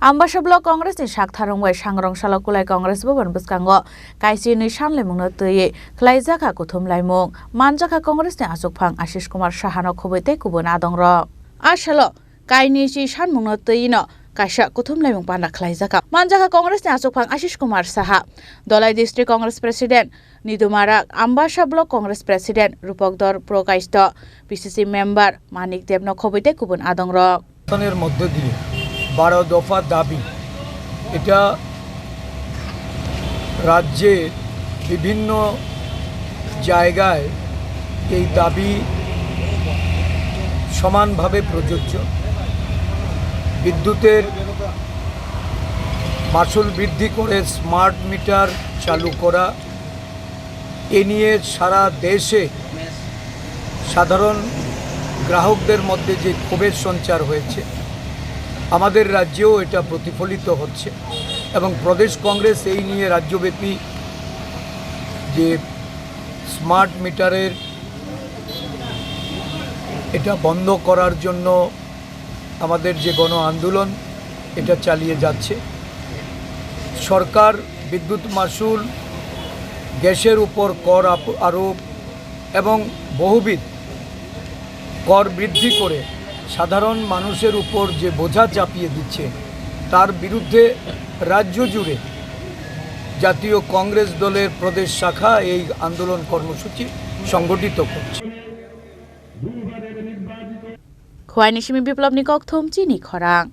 Ambasha Block Congress ni Shaktharong Wai Shangrong Shalakulai Congress Boban Buskango Kaisi ni Shanle Mungno Tuye Klaijaka Kuthum Laimung Manjaka Congress ni Asuk Phang Ashish Kumar Shahano Khoboite Kubun Adongro Ashalo Kaini si Shan Mungno Tuye no Kaisa Kuthum Laimung Panda Klaijaka Manjaka Congress ni Asuk Phang Ashish Kumar Saha Dolai District Congress President Nidumara Ambasha Block Congress President Rupokdor Prokaisto PCC Member Manik Debno Khoboite Kubun Adongro এর মধ্য দিয়ে 12 দফা দাবি এটা রাজ্যের বিভিন্ন জায়গায় এই দাবি সমানভাবে প্রযোজ্য বিদ্যুতের মাসুল বৃদ্ধি করে স্মার্ট মিটার চালু করা এ নিয়ে সারা দেশে সাধারণ গ্রাহকদের মধ্যে যে ক্ষোভের সঞ্চার হয়েছে আমাদের রাজ্যেও এটা প্রতিফলিত হচ্ছে এবং প্রদেশ কংগ্রেস এই নিয়ে রাজ্যব্যাপী যে স্মার্ট মিটারের এটা বন্ধ করার জন্য আমাদের যে গণ আন্দোলন এটা চালিয়ে যাচ্ছে সরকার বিদ্যুৎ মাসুল গ্যাসের উপর কর আরোপ এবং বহুবিধ কর বৃদ্ধি করে সাধারণ মানুষের উপর যে বোঝা চাপিয়ে দিচ্ছে তার বিরুদ্ধে রাজ্য জুড়ে জাতীয় কংগ্রেস দলের প্রদেশ শাখা এই আন্দোলন কর্মসূচি সংগঠিত করছে খোয়াইনিশিমি বিপ্লব নিকক থমচি নি খরাং